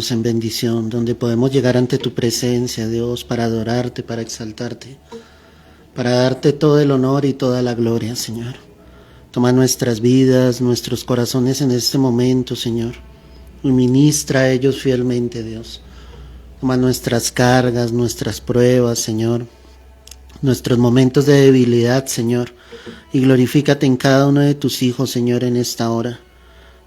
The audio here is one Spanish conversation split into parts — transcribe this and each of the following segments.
Dios, en bendición, donde podemos llegar ante tu presencia, Dios, para adorarte, para exaltarte, para darte todo el honor y toda la gloria, Señor. Toma nuestras vidas, nuestros corazones en este momento, Señor, y ministra a ellos fielmente, Dios. Toma nuestras cargas, nuestras pruebas, Señor, nuestros momentos de debilidad, Señor, y glorifícate en cada uno de tus hijos, Señor, en esta hora.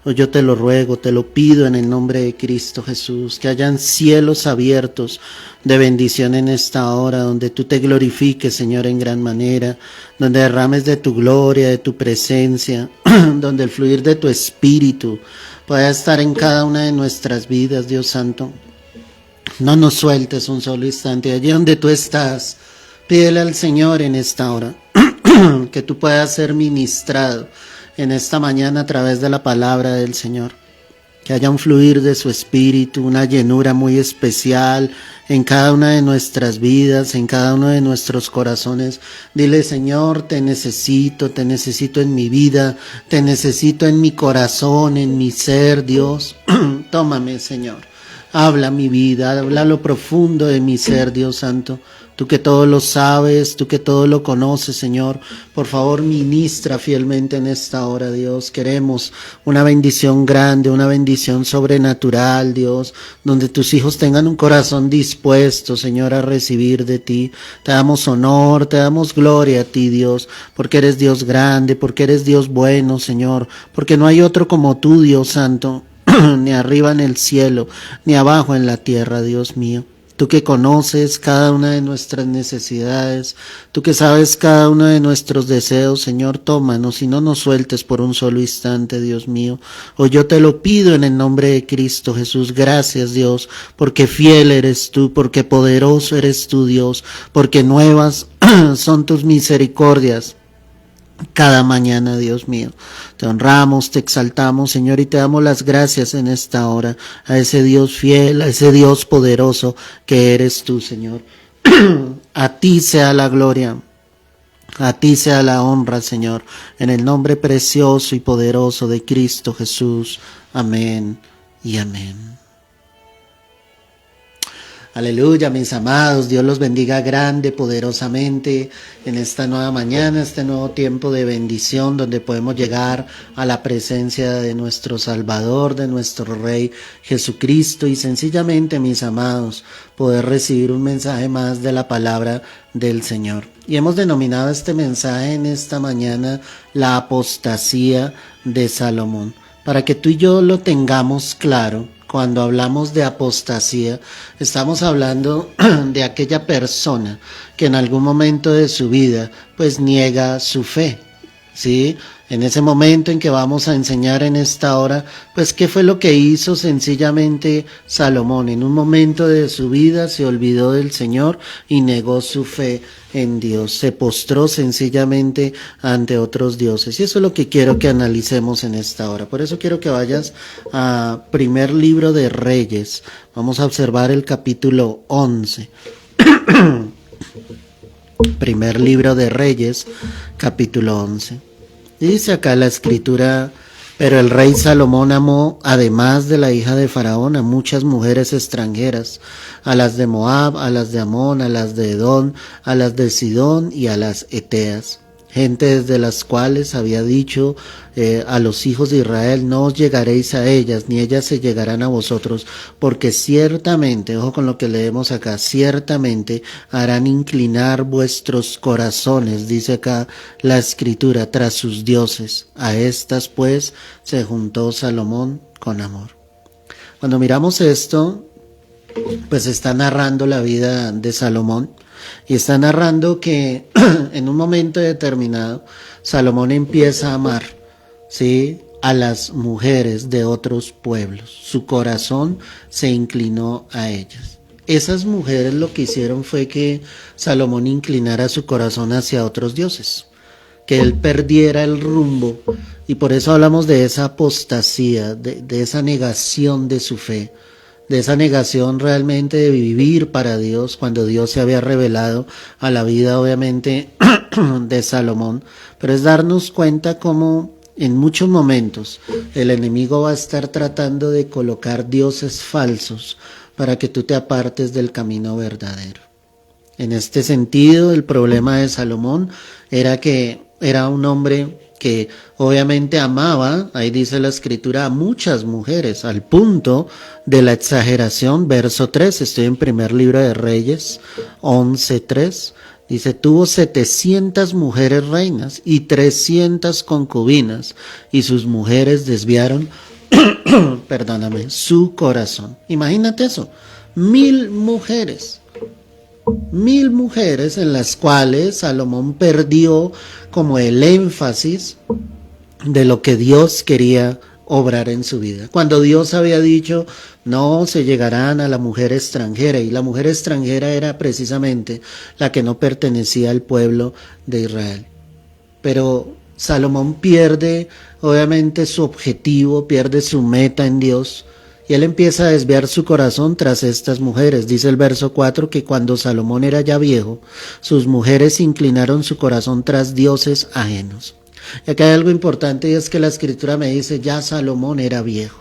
Hoy yo te lo ruego, te lo pido en el nombre de Cristo Jesús, que hayan cielos abiertos de bendición en esta hora, donde tú te glorifiques, Señor, en gran manera, donde derrames de tu gloria, de tu presencia, donde el fluir de tu espíritu pueda estar en cada una de nuestras vidas, Dios Santo. No nos sueltes un solo instante. Allí donde tú estás, pídele al Señor en esta hora que tú puedas ser ministrado en esta mañana a través de la palabra del Señor. Que haya un fluir de su espíritu, una llenura muy especial en cada una de nuestras vidas, en cada uno de nuestros corazones. Dile: Señor, te necesito en mi vida, te necesito en mi corazón, en mi ser, Dios. Tómame, Señor. Habla mi vida, habla lo profundo de mi ser, Dios Santo. Tú que todo lo sabes, tú que todo lo conoces, Señor. Por favor, ministra fielmente en esta hora, Dios. Queremos una bendición grande, una bendición sobrenatural, Dios, donde tus hijos tengan un corazón dispuesto, Señor, a recibir de ti. Te damos honor, te damos gloria a ti, Dios, porque eres Dios grande, porque eres Dios bueno, Señor, porque no hay otro como tú, Dios Santo. Ni arriba en el cielo, ni abajo en la tierra, Dios mío. Tú que conoces cada una de nuestras necesidades, tú que sabes cada uno de nuestros deseos, Señor, tómanos y no nos sueltes por un solo instante, Dios mío. Hoy yo te lo pido en el nombre de Cristo Jesús. Gracias, Dios, porque fiel eres tú, porque poderoso eres tú, Dios, porque nuevas son tus misericordias cada mañana, Dios mío. Te honramos, te exaltamos, Señor, y te damos las gracias en esta hora a ese Dios fiel, a ese Dios poderoso que eres tú, Señor. A ti sea la gloria, a ti sea la honra, Señor, en el nombre precioso y poderoso de Cristo Jesús. Amén y amén. Aleluya, mis amados, Dios los bendiga grande, poderosamente en esta nueva mañana, este nuevo tiempo de bendición donde podemos llegar a la presencia de nuestro Salvador, de nuestro Rey Jesucristo y sencillamente, mis amados, poder recibir un mensaje más de la palabra del Señor. Y hemos denominado este mensaje en esta mañana la apostasía de Salomón, para que tú y yo lo tengamos claro. Cuando hablamos de apostasía, estamos hablando de aquella persona que en algún momento de su vida pues niega su fe, ¿sí? En ese momento en que vamos a enseñar en esta hora, pues qué fue lo que hizo sencillamente Salomón. En un momento de su vida se olvidó del Señor y negó su fe en Dios. Se postró sencillamente ante otros dioses. Y eso es lo que quiero que analicemos en esta hora. Por eso quiero que vayas a primer libro de Reyes. Vamos a observar el capítulo 11. Primer libro de Reyes, capítulo 11. Dice acá la escritura: pero el rey Salomón amó, además de la hija de Faraón, a muchas mujeres extranjeras, a las de Moab, a las de Amón, a las de Edom, a las de Sidón y a las Eteas. Gentes de las cuales había dicho a los hijos de Israel: no os llegaréis a ellas, ni ellas se llegarán a vosotros, porque ciertamente, ojo con lo que leemos acá, ciertamente harán inclinar vuestros corazones, dice acá la escritura, tras sus dioses. A estas pues se juntó Salomón con amor. Cuando miramos esto, pues está narrando la vida de Salomón. Y está narrando que en un momento determinado Salomón empieza a amar, ¿sí?, a las mujeres de otros pueblos. Su corazón se inclinó a ellas. Esas mujeres lo que hicieron fue que Salomón inclinara su corazón hacia otros dioses, que él perdiera el rumbo. Y por eso hablamos de esa apostasía, de esa negación de su fe, de esa negación realmente de vivir para Dios, cuando Dios se había revelado a la vida obviamente de Salomón. Pero es darnos cuenta cómo en muchos momentos el enemigo va a estar tratando de colocar dioses falsos para que tú te apartes del camino verdadero. En este sentido, el problema de Salomón era que era un hombre que obviamente amaba, ahí dice la escritura, a muchas mujeres, al punto de la exageración. Verso 3, estoy en primer libro de Reyes, 11:3, dice, tuvo 700 mujeres reinas y 300 concubinas, y sus mujeres desviaron, perdóname, su corazón. Imagínate eso, 1000 mujeres. 1000 mujeres en las cuales Salomón perdió como el énfasis de lo que Dios quería obrar en su vida. Cuando Dios había dicho, no se llegarán a la mujer extranjera, y la mujer extranjera era precisamente la que no pertenecía al pueblo de Israel. Pero Salomón pierde obviamente su objetivo, pierde su meta en Dios, y él empieza a desviar su corazón tras estas mujeres. Dice el verso 4 que cuando Salomón era ya viejo, sus mujeres inclinaron su corazón tras dioses ajenos. Y acá hay algo importante, y es que la escritura me dice, ya Salomón era viejo.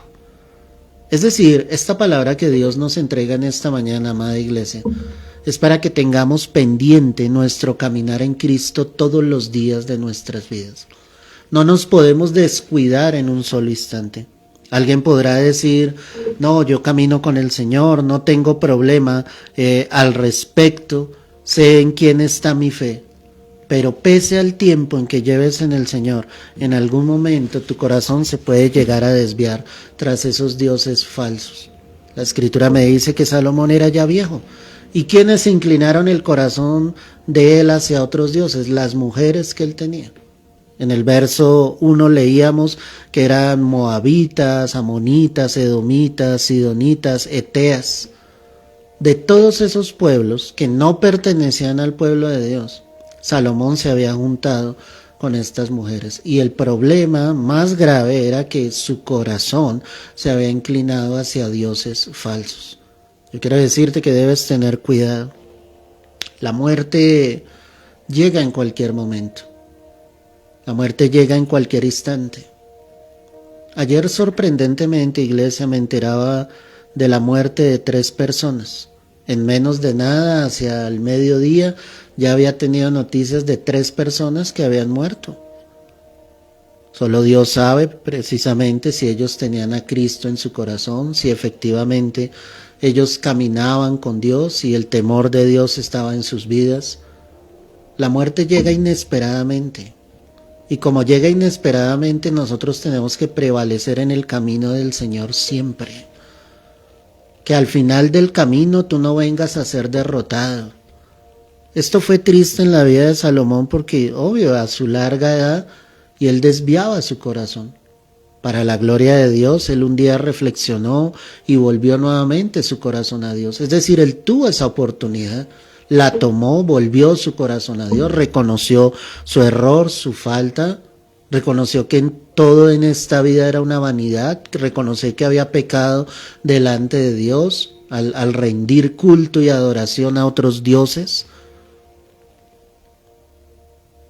Es decir, esta palabra que Dios nos entrega en esta mañana, amada iglesia, es para que tengamos pendiente nuestro caminar en Cristo todos los días de nuestras vidas. No nos podemos descuidar en un solo instante. Alguien podrá decir, no, yo camino con el Señor, no tengo problema al respecto, sé en quién está mi fe. Pero pese al tiempo en que lleves en el Señor, en algún momento tu corazón se puede llegar a desviar tras esos dioses falsos. La escritura me dice que Salomón era ya viejo. ¿Y quiénes inclinaron el corazón de él hacia otros dioses? Las mujeres que él tenía. En el verso 1 leíamos que eran moabitas, amonitas, edomitas, sidonitas, eteas. De todos esos pueblos que no pertenecían al pueblo de Dios, Salomón se había juntado con estas mujeres. Y el problema más grave era que su corazón se había inclinado hacia dioses falsos. Yo quiero decirte que debes tener cuidado. La muerte llega en cualquier momento. La muerte llega en cualquier instante. Ayer sorprendentemente, iglesia, me enteraba de la muerte de 3 personas. En menos de nada, hacia el mediodía, ya había tenido noticias de 3 personas que habían muerto. Solo Dios sabe precisamente si ellos tenían a Cristo en su corazón, si efectivamente ellos caminaban con Dios, si el temor de Dios estaba en sus vidas. La muerte llega inesperadamente. Y como llega inesperadamente, nosotros tenemos que prevalecer en el camino del Señor siempre. Que al final del camino tú no vengas a ser derrotado. Esto fue triste en la vida de Salomón porque, obvio, a su larga edad, y él desviaba su corazón. Para la gloria de Dios, él un día reflexionó y volvió nuevamente su corazón a Dios. Es decir, él tuvo esa oportunidad. La tomó, volvió su corazón a Dios, reconoció su error, su falta, reconoció que todo en esta vida era una vanidad, reconoció que había pecado delante de Dios al rendir culto y adoración a otros dioses.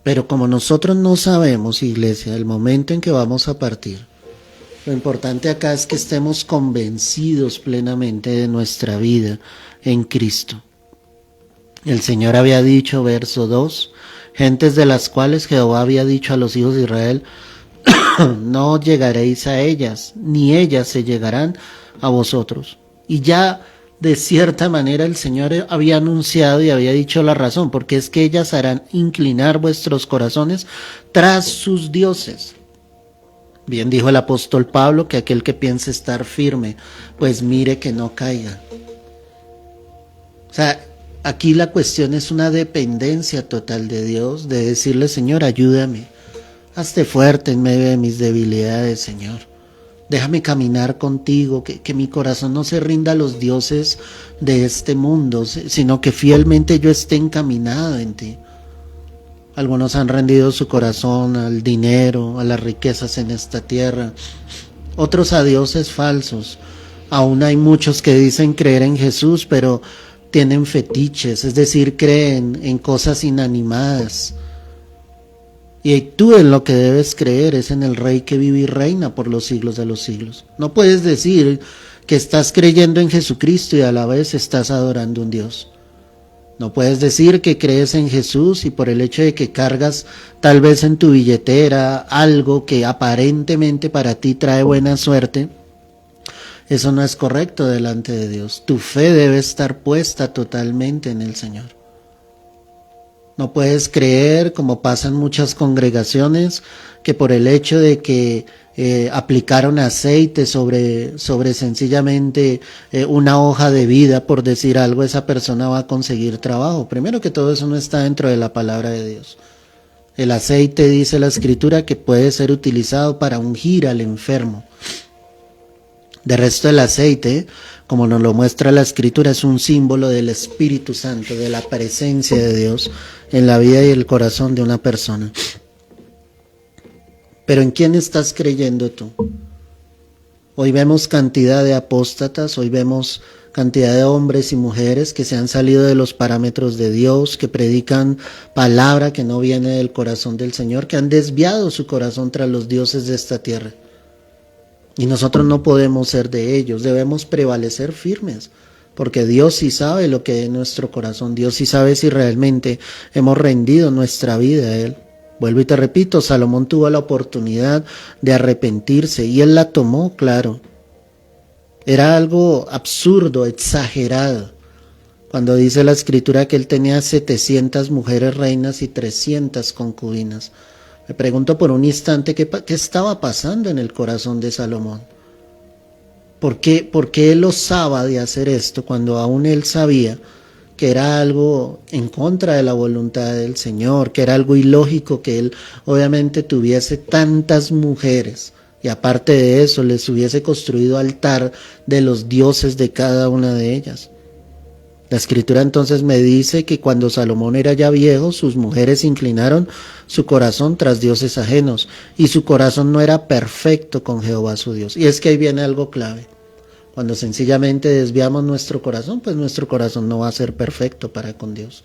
Pero como nosotros no sabemos, iglesia, el momento en que vamos a partir, lo importante acá es que estemos convencidos plenamente de nuestra vida en Cristo. El Señor había dicho, verso 2, gentes de las cuales Jehová había dicho a los hijos de Israel, no llegaréis a ellas, ni ellas se llegarán a vosotros. Y ya de cierta manera el Señor había anunciado y había dicho la razón, porque es que ellas harán inclinar vuestros corazones tras sus dioses. Bien dijo el apóstol Pablo que aquel que piense estar firme, pues mire que no caiga. O sea, aquí la cuestión es una dependencia total de Dios, de decirle, Señor, ayúdame, hazte fuerte en medio de mis debilidades, Señor. Déjame caminar contigo, que mi corazón no se rinda a los dioses de este mundo, sino que fielmente yo esté encaminado en ti. Algunos han rendido su corazón al dinero, a las riquezas en esta tierra, otros a dioses falsos. Aún hay muchos que dicen creer en Jesús, pero tienen fetiches, es decir, creen en cosas inanimadas. Y tú en lo que debes creer es en el Rey que vive y reina por los siglos de los siglos. No puedes decir que estás creyendo en Jesucristo y a la vez estás adorando a un Dios. No puedes decir que crees en Jesús y por el hecho de que cargas tal vez en tu billetera algo que aparentemente para ti trae buena suerte, eso no es correcto delante de Dios. Tu fe debe estar puesta totalmente en el Señor. No puedes creer, como pasa en muchas congregaciones, que por el hecho de que aplicaron aceite sobre sencillamente una hoja de vida, por decir algo, esa persona va a conseguir trabajo. Primero que todo, eso no está dentro de la palabra de Dios. El aceite, dice la Escritura, que puede ser utilizado para ungir al enfermo. De resto, el aceite, como nos lo muestra la Escritura, es un símbolo del Espíritu Santo, de la presencia de Dios en la vida y el corazón de una persona. Pero ¿en quién estás creyendo tú? Hoy vemos cantidad de apóstatas, hoy vemos cantidad de hombres y mujeres que se han salido de los parámetros de Dios, que predican palabra que no viene del corazón del Señor, que han desviado su corazón tras los dioses de esta tierra. Y nosotros no podemos ser de ellos, debemos prevalecer firmes, porque Dios sí sabe lo que hay en nuestro corazón, Dios sí sabe si realmente hemos rendido nuestra vida a Él. Vuelvo y te repito, Salomón tuvo la oportunidad de arrepentirse y él la tomó, claro. Era algo absurdo, exagerado, cuando dice la Escritura que él tenía 700 mujeres reinas y 300 concubinas. Me pregunto por un instante qué estaba pasando en el corazón de Salomón. ¿Por qué él osaba de hacer esto cuando aún él sabía que era algo en contra de la voluntad del Señor, que era algo ilógico que él obviamente tuviese tantas mujeres y aparte de eso les hubiese construido altar de los dioses de cada una de ellas? La Escritura entonces me dice que cuando Salomón era ya viejo, sus mujeres inclinaron su corazón tras dioses ajenos y su corazón no era perfecto con Jehová su Dios. Y es que ahí viene algo clave. Cuando sencillamente desviamos nuestro corazón, pues nuestro corazón no va a ser perfecto para con Dios.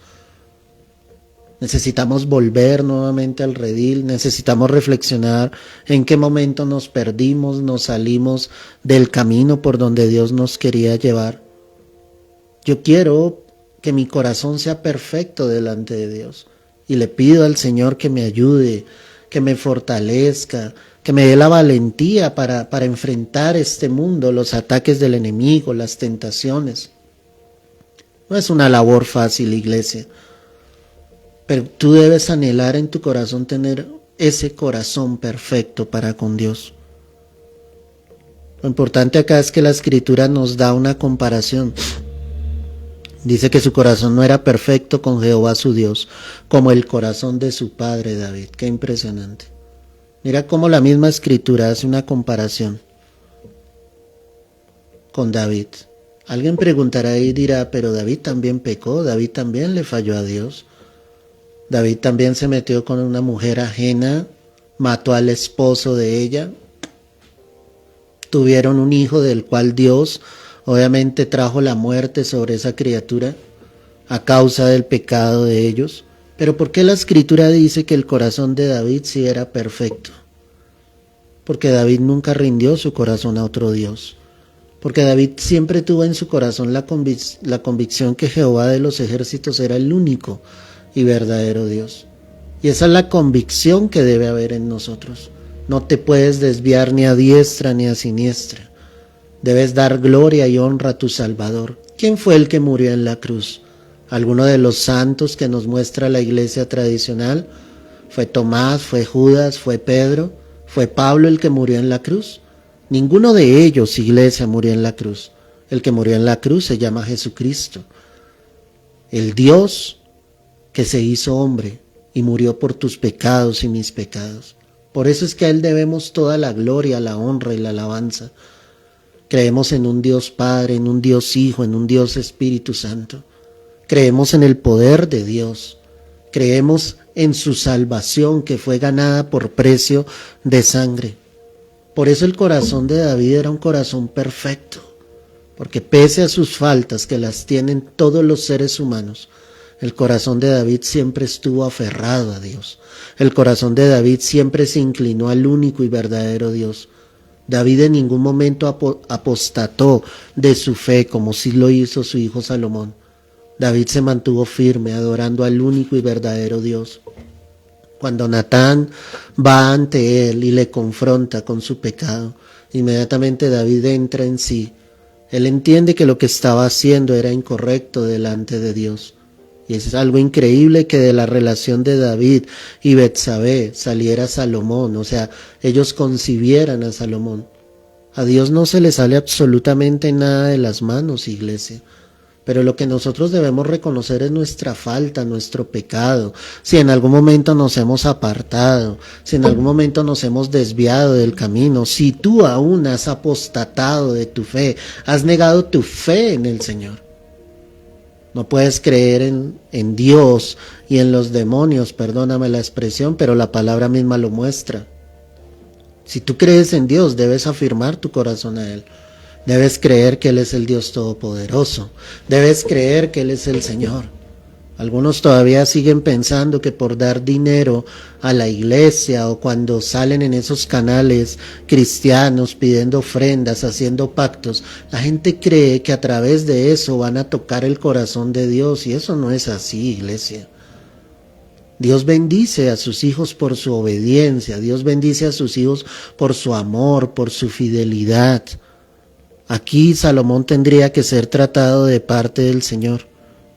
Necesitamos volver nuevamente al redil, necesitamos reflexionar en qué momento nos perdimos, nos salimos del camino por donde Dios nos quería llevar. Yo quiero que mi corazón sea perfecto delante de Dios y le pido al Señor que me ayude, que me fortalezca, que me dé la valentía para enfrentar este mundo, los ataques del enemigo, las tentaciones. No es una labor fácil, iglesia, pero tú debes anhelar en tu corazón tener ese corazón perfecto para con Dios. Lo importante acá es que la Escritura nos da una comparación. Dice que su corazón no era perfecto con Jehová su Dios, como el corazón de su padre David. Qué impresionante. Mira cómo la misma Escritura hace una comparación con David. Alguien preguntará y dirá, pero David también pecó, David también le falló a Dios. David también se metió con una mujer ajena, mató al esposo de ella. Tuvieron un hijo del cual Dios obviamente trajo la muerte sobre esa criatura a causa del pecado de ellos. Pero ¿por qué la Escritura dice que el corazón de David sí era perfecto? Porque David nunca rindió su corazón a otro Dios. Porque David siempre tuvo en su corazón la convicción que Jehová de los ejércitos era el único y verdadero Dios. Y esa es la convicción que debe haber en nosotros. No te puedes desviar ni a diestra ni a siniestra. Debes dar gloria y honra a tu Salvador. ¿Quién fue el que murió en la cruz? ¿Alguno de los santos que nos muestra la iglesia tradicional? ¿Fue Tomás? ¿Fue Judas? ¿Fue Pedro? ¿Fue Pablo el que murió en la cruz? Ninguno de ellos, iglesia, murió en la cruz. El que murió en la cruz se llama Jesucristo. El Dios que se hizo hombre y murió por tus pecados y mis pecados. Por eso es que a Él debemos toda la gloria, la honra y la alabanza. Creemos en un Dios Padre, en un Dios Hijo, en un Dios Espíritu Santo. Creemos en el poder de Dios. Creemos en su salvación que fue ganada por precio de sangre. Por eso el corazón de David era un corazón perfecto. Porque pese a sus faltas, que las tienen todos los seres humanos, El corazón de David siempre estuvo aferrado a Dios. El corazón de David siempre se inclinó al único y verdadero Dios. David en ningún momento apostató de su fe como sí lo hizo su hijo Salomón. David se mantuvo firme adorando al único y verdadero Dios. Cuando Natán va ante él y le confronta con su pecado, inmediatamente David entra en sí. Él entiende que lo que estaba haciendo era incorrecto delante de Dios. Y es algo increíble que de la relación de David y Betsabé saliera Salomón, o sea, ellos concibieran a Salomón. A Dios no se le sale absolutamente nada de las manos, iglesia. Pero lo que nosotros debemos reconocer es nuestra falta, nuestro pecado. Si en algún momento nos hemos apartado, si en algún momento nos hemos desviado del camino, si tú aún has apostatado de tu fe, has negado tu fe en el Señor. No puedes creer en Dios y en los demonios, perdóname la expresión, pero la palabra misma lo muestra. Si tú crees en Dios, debes afirmar tu corazón a Él. Debes creer que Él es el Dios Todopoderoso. Debes creer que Él es el Señor. Algunos todavía siguen pensando que por dar dinero a la iglesia o cuando salen en esos canales cristianos pidiendo ofrendas, haciendo pactos, la gente cree que a través de eso van a tocar el corazón de Dios y eso no es así, iglesia. Dios bendice a sus hijos por su obediencia, Dios bendice a sus hijos por su amor, por su fidelidad. Aquí Salomón tendría que ser tratado de parte del Señor.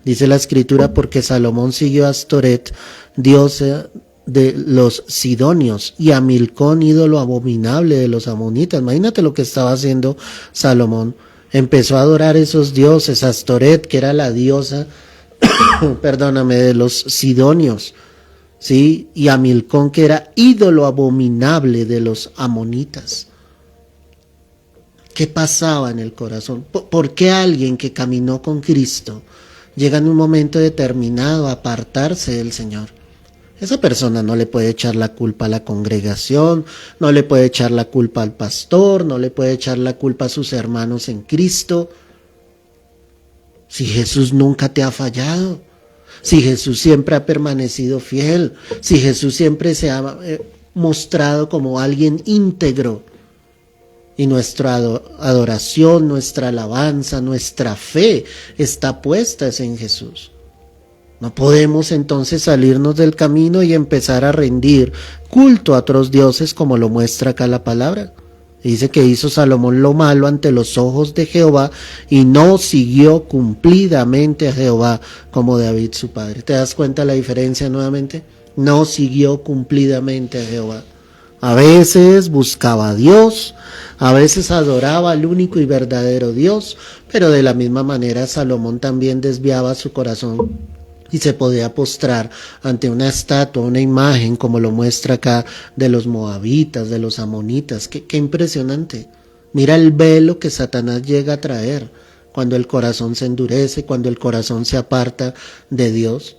Dice la Escritura, porque Salomón siguió a Astoret, diosa de los sidonios, y a Milcón, ídolo abominable de los amonitas. Imagínate lo que estaba haciendo Salomón. Empezó a adorar esos dioses, Astoret, que era la diosa, de los sidonios, ¿sí? Y a Milcón, que era ídolo abominable de los amonitas. ¿Qué pasaba en el corazón? ¿Por qué alguien que caminó con Cristo llega en un momento determinado a apartarse del Señor? Esa persona no le puede echar la culpa a la congregación, no le puede echar la culpa al pastor, no le puede echar la culpa a sus hermanos en Cristo. Si Jesús nunca te ha fallado, si Jesús siempre ha permanecido fiel, si Jesús siempre se ha mostrado como alguien íntegro, y nuestra adoración, nuestra alabanza, nuestra fe está puesta en Jesús. No podemos entonces salirnos del camino y empezar a rendir culto a otros dioses como lo muestra acá la palabra. Dice que hizo Salomón lo malo ante los ojos de Jehová y no siguió cumplidamente a Jehová como David su padre. ¿Te das cuenta la diferencia nuevamente? No siguió cumplidamente a Jehová. A veces buscaba a Dios, a veces adoraba al único y verdadero Dios, pero de la misma manera Salomón también desviaba su corazón y se podía postrar ante una estatua, una imagen, como lo muestra acá, de los moabitas, de los amonitas. Qué impresionante. Mira el velo que Satanás llega a traer cuando el corazón se endurece, cuando el corazón se aparta de Dios.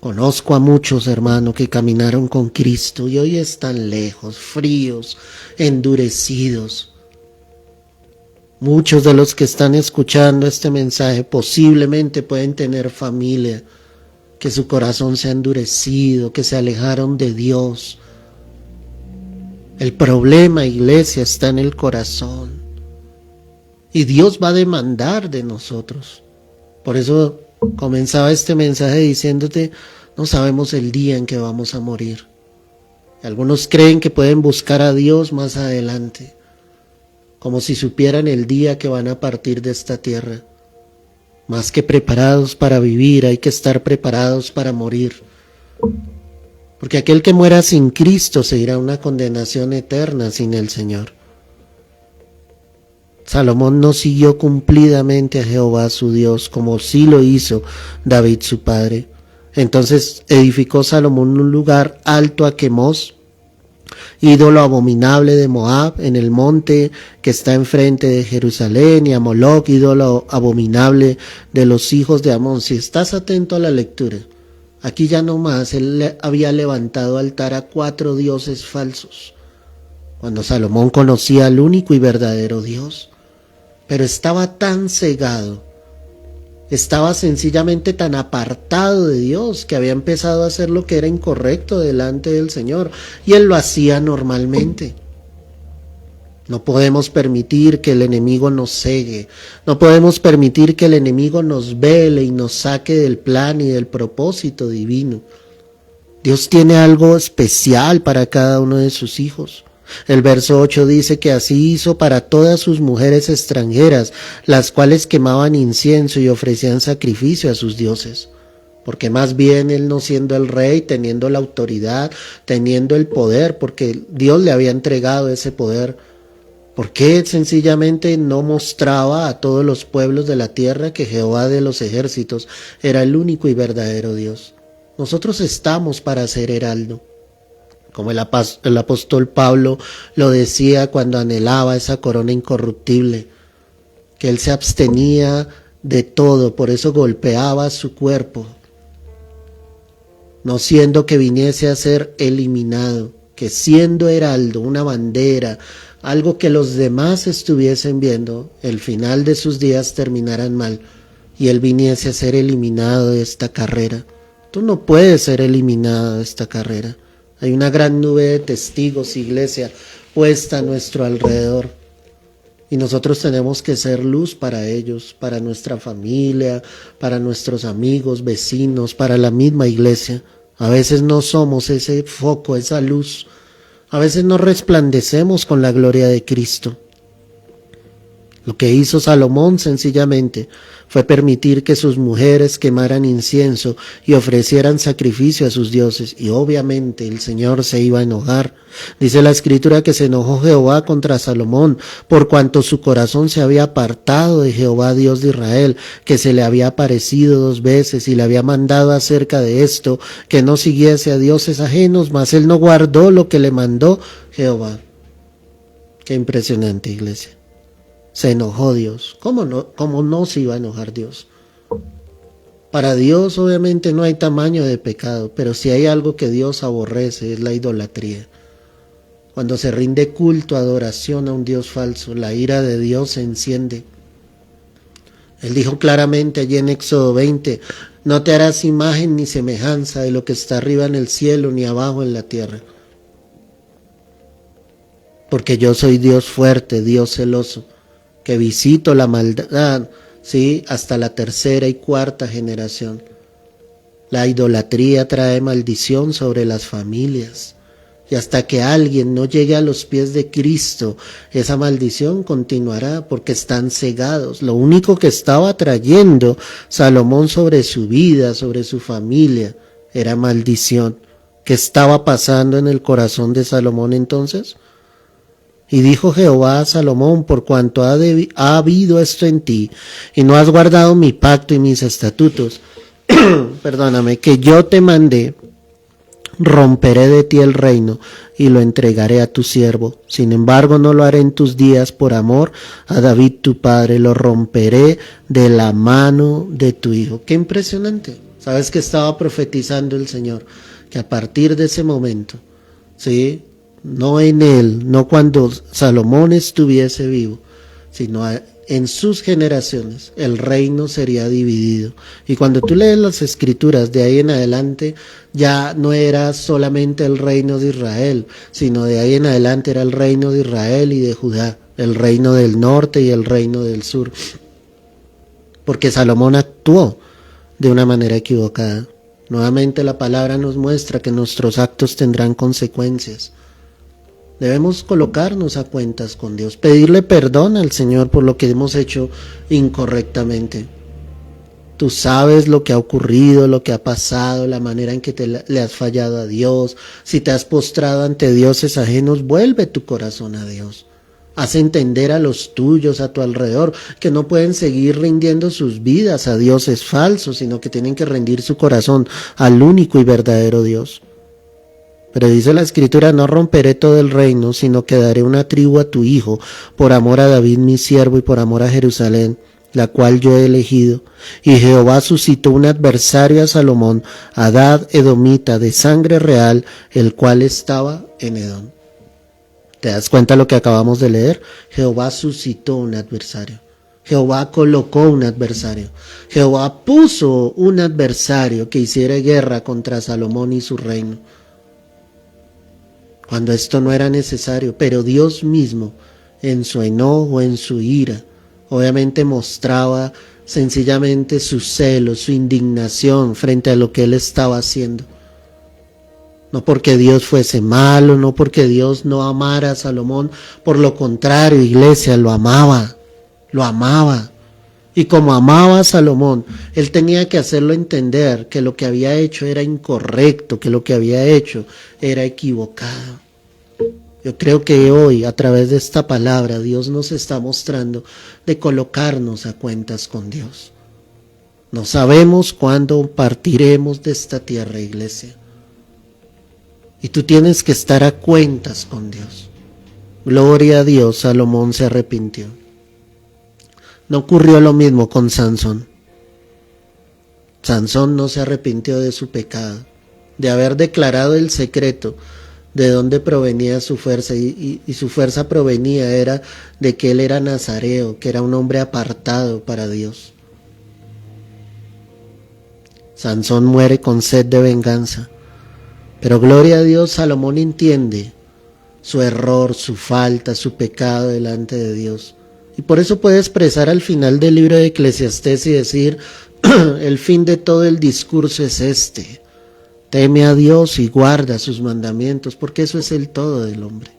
Conozco a muchos, hermanos, que caminaron con Cristo y hoy están lejos, fríos, endurecidos. Muchos de los que están escuchando este mensaje posiblemente pueden tener familia, que su corazón se ha endurecido, que se alejaron de Dios. El problema, iglesia, está en el corazón. Y Dios va a demandar de nosotros. Por eso comenzaba este mensaje diciéndote, no sabemos el día en que vamos a morir. Algunos creen que pueden buscar a Dios más adelante, como si supieran el día que van a partir de esta tierra. Más que preparados para vivir, hay que estar preparados para morir. Porque aquel que muera sin Cristo se irá a una condenación eterna sin el Señor. Salomón no siguió cumplidamente a Jehová su Dios, como sí lo hizo David su padre. Entonces edificó Salomón un lugar alto a Quemos, ídolo abominable de Moab, en el monte que está enfrente de Jerusalén, y a Moloc, ídolo abominable de los hijos de Amón. Si estás atento a la lectura, aquí ya no más, él había levantado altar a 4 dioses falsos, cuando Salomón conocía al único y verdadero Dios. Pero estaba tan cegado Estaba sencillamente tan apartado de Dios que había empezado a hacer lo que era incorrecto delante del Señor, y él lo hacía normalmente. No podemos permitir que el enemigo nos cegue, no podemos permitir que el enemigo nos vele y nos saque del plan y del propósito divino. Dios tiene algo especial para cada uno de sus hijos. El verso 8 dice que así hizo para todas sus mujeres extranjeras, las cuales quemaban incienso y ofrecían sacrificio a sus dioses. Porque más bien él, no siendo el rey, teniendo la autoridad, teniendo el poder, porque Dios le había entregado ese poder, ¿por qué sencillamente no mostraba a todos los pueblos de la tierra que Jehová de los ejércitos era el único y verdadero Dios? Nosotros estamos para ser heraldo. Como el apóstol Pablo lo decía cuando anhelaba esa corona incorruptible, que él se abstenía de todo, por eso golpeaba su cuerpo, no siendo que viniese a ser eliminado, que siendo heraldo, una bandera, algo que los demás estuviesen viendo, el final de sus días terminaran mal y él viniese a ser eliminado de esta carrera. Tú no puedes ser eliminado de esta carrera. Hay una gran nube de testigos, iglesia, puesta a nuestro alrededor. Y nosotros tenemos que ser luz para ellos, para nuestra familia, para nuestros amigos, vecinos, para la misma iglesia. A veces no somos ese foco, esa luz. A veces no resplandecemos con la gloria de Cristo. Lo que hizo Salomón sencillamente fue permitir que sus mujeres quemaran incienso y ofrecieran sacrificio a sus dioses, y obviamente el Señor se iba a enojar. Dice la Escritura que se enojó Jehová contra Salomón por cuanto su corazón se había apartado de Jehová Dios de Israel, que se le había aparecido 2 veces y le había mandado acerca de esto que no siguiese a dioses ajenos, mas él no guardó lo que le mandó Jehová. Qué impresionante, iglesia. Se enojó Dios. ¿Cómo no se iba a enojar Dios? Para Dios obviamente no hay tamaño de pecado, pero si hay algo que Dios aborrece es la idolatría. Cuando se rinde culto, adoración a un Dios falso, la ira de Dios se enciende. Él dijo claramente allí en Éxodo 20, no te harás imagen ni semejanza de lo que está arriba en el cielo ni abajo en la tierra. Porque yo soy Dios fuerte, Dios celoso, que visito la maldad, ¿sí?, hasta la 3ª y 4ª generación. La idolatría trae maldición sobre las familias. Y hasta que alguien no llegue a los pies de Cristo, esa maldición continuará porque están cegados. Lo único que estaba trayendo Salomón sobre su vida, sobre su familia, era maldición. ¿Qué estaba pasando en el corazón de Salomón entonces? Y dijo Jehová a Salomón, por cuanto ha habido esto en ti, y no has guardado mi pacto y mis estatutos, perdóname, que yo te mandé, romperé de ti el reino y lo entregaré a tu siervo. Sin embargo, no lo haré en tus días por amor a David tu padre, lo romperé de la mano de tu hijo. Qué impresionante. ¿Sabes qué estaba profetizando el Señor? Que a partir de ese momento, ¿sí?, no en él, no cuando Salomón estuviese vivo, sino en sus generaciones, el reino sería dividido. Y cuando tú lees las escrituras de ahí en adelante, ya no era solamente el reino de Israel, sino de ahí en adelante era el reino de Israel y de Judá, el reino del norte y el reino del sur. Porque Salomón actuó de una manera equivocada. Nuevamente la palabra nos muestra que nuestros actos tendrán consecuencias. Debemos colocarnos a cuentas con Dios, pedirle perdón al Señor por lo que hemos hecho incorrectamente. Tú sabes lo que ha ocurrido, lo que ha pasado, la manera en que le has fallado a Dios. Si te has postrado ante dioses ajenos, vuelve tu corazón a Dios. Haz entender a los tuyos a tu alrededor que no pueden seguir rindiendo sus vidas a dioses falsos, sino que tienen que rendir su corazón al único y verdadero Dios. Pero dice la Escritura, no romperé todo el reino, sino que daré una tribu a tu hijo, por amor a David mi siervo y por amor a Jerusalén, la cual yo he elegido. Y Jehová suscitó un adversario a Salomón, Hadad edomita, de sangre real, el cual estaba en Edom. ¿Te das cuenta lo que acabamos de leer? Jehová suscitó un adversario. Jehová colocó un adversario. Jehová puso un adversario que hiciera guerra contra Salomón y su reino, cuando esto no era necesario. Pero Dios mismo, en su enojo, en su ira, obviamente mostraba sencillamente su celo, su indignación frente a lo que él estaba haciendo. No porque Dios fuese malo, no porque Dios no amara a Salomón, por lo contrario, iglesia, lo amaba. Y como amaba a Salomón, él tenía que hacerlo entender que lo que había hecho era incorrecto, que lo que había hecho era equivocado. Yo creo que hoy, a través de esta palabra, Dios nos está mostrando de colocarnos a cuentas con Dios. No sabemos cuándo partiremos de esta tierra, iglesia. Y tú tienes que estar a cuentas con Dios. Gloria a Dios, Salomón se arrepintió. No ocurrió lo mismo con Sansón. Sansón no se arrepintió de su pecado, de haber declarado el secreto de dónde provenía su fuerza, y su fuerza provenía era de que él era nazareo, que era un hombre apartado para Dios. Sansón muere con sed de venganza, pero gloria a Dios, Salomón entiende su error, su falta, su pecado delante de Dios. Y por eso puede expresar al final del libro de Eclesiastés y decir, el fin de todo el discurso es este: teme a Dios y guarda sus mandamientos, porque eso es el todo del hombre.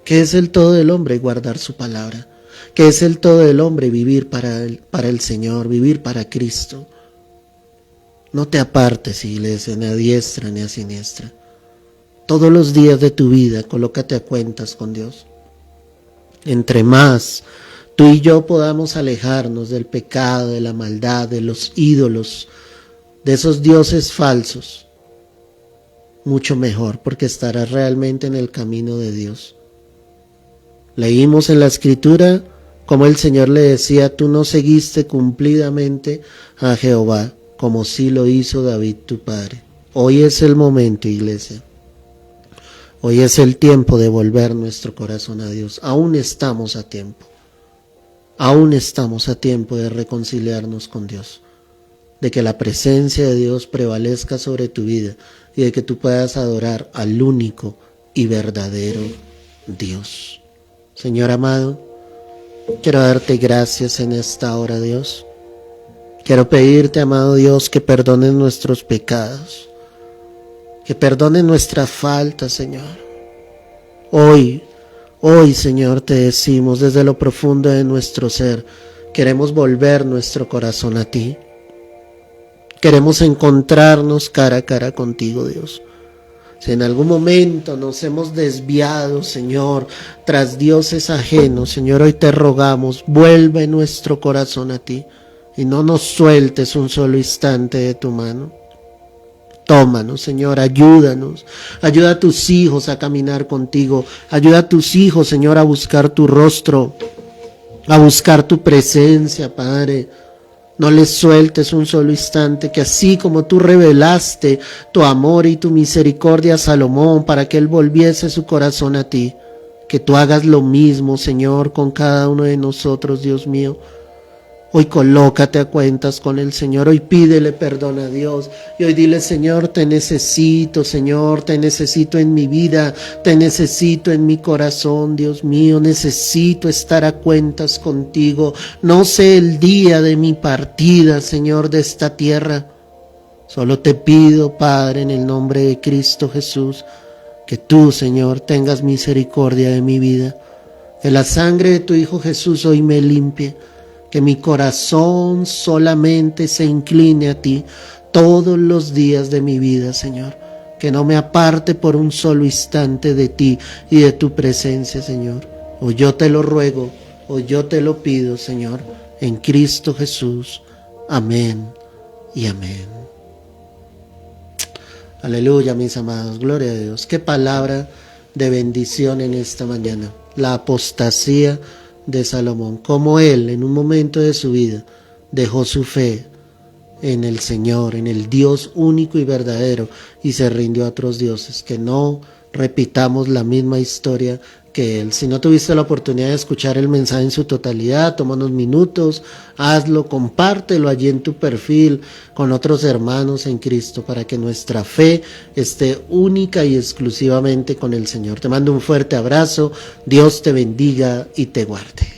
¿Qué es el todo del hombre? Guardar su palabra. ¿Qué es el todo del hombre? Vivir para el Señor, vivir para Cristo. No te apartes, iglesia, ni a diestra ni a siniestra. Todos los días de tu vida, colócate a cuentas con Dios. Entre más tú y yo podamos alejarnos del pecado, de la maldad, de los ídolos, de esos dioses falsos, mucho mejor, porque estarás realmente en el camino de Dios. Leímos en la Escritura como el Señor le decía: tú no seguiste cumplidamente a Jehová, como sí lo hizo David tu padre. Hoy es el momento, iglesia. Hoy es el tiempo de volver nuestro corazón a Dios. Aún estamos a tiempo. Aún estamos a tiempo de reconciliarnos con Dios, de que la presencia de Dios prevalezca sobre tu vida y de que tú puedas adorar al único y verdadero Dios. Señor amado, quiero darte gracias en esta hora, Dios. Quiero pedirte, amado Dios, que perdones nuestros pecados, que perdones nuestras faltas, Señor. Hoy, Señor, te decimos desde lo profundo de nuestro ser, queremos volver nuestro corazón a ti. Queremos encontrarnos cara a cara contigo, Dios. Si en algún momento nos hemos desviado, Señor, tras dioses ajenos, Señor, hoy te rogamos, vuelve nuestro corazón a ti y no nos sueltes un solo instante de tu mano. Tómanos, Señor, ayúdanos. Ayuda a tus hijos a caminar contigo. Ayuda a tus hijos, Señor, a buscar tu rostro, a buscar tu presencia, Padre. No les sueltes un solo instante, que así como tú revelaste tu amor y tu misericordia a Salomón para que él volviese su corazón a ti, que tú hagas lo mismo, Señor, con cada uno de nosotros, Dios mío. Hoy colócate a cuentas con el Señor, hoy pídele perdón a Dios y hoy dile: Señor, te necesito, Señor, te necesito en mi vida, te necesito en mi corazón, Dios mío, necesito estar a cuentas contigo. No sé el día de mi partida, Señor, de esta tierra. Solo te pido, Padre, en el nombre de Cristo Jesús, que tú, Señor, tengas misericordia de mi vida, que la sangre de tu Hijo Jesús hoy me limpie, que mi corazón solamente se incline a ti todos los días de mi vida, Señor. Que no me aparte por un solo instante de ti y de tu presencia, Señor. Hoy yo te lo ruego, hoy yo te lo pido, Señor, en Cristo Jesús. Amén y amén. Aleluya, mis amados. Gloria a Dios. Qué palabra de bendición en esta mañana. La apostasía de Salomón, como él en un momento de su vida dejó su fe en el Señor, en el Dios único y verdadero, y se rindió a otros dioses. Que no repitamos la misma historia que él. Si no tuviste la oportunidad de escuchar el mensaje en su totalidad, toma unos minutos, hazlo, compártelo allí en tu perfil con otros hermanos en Cristo para que nuestra fe esté única y exclusivamente con el Señor. Te mando un fuerte abrazo, Dios te bendiga y te guarde.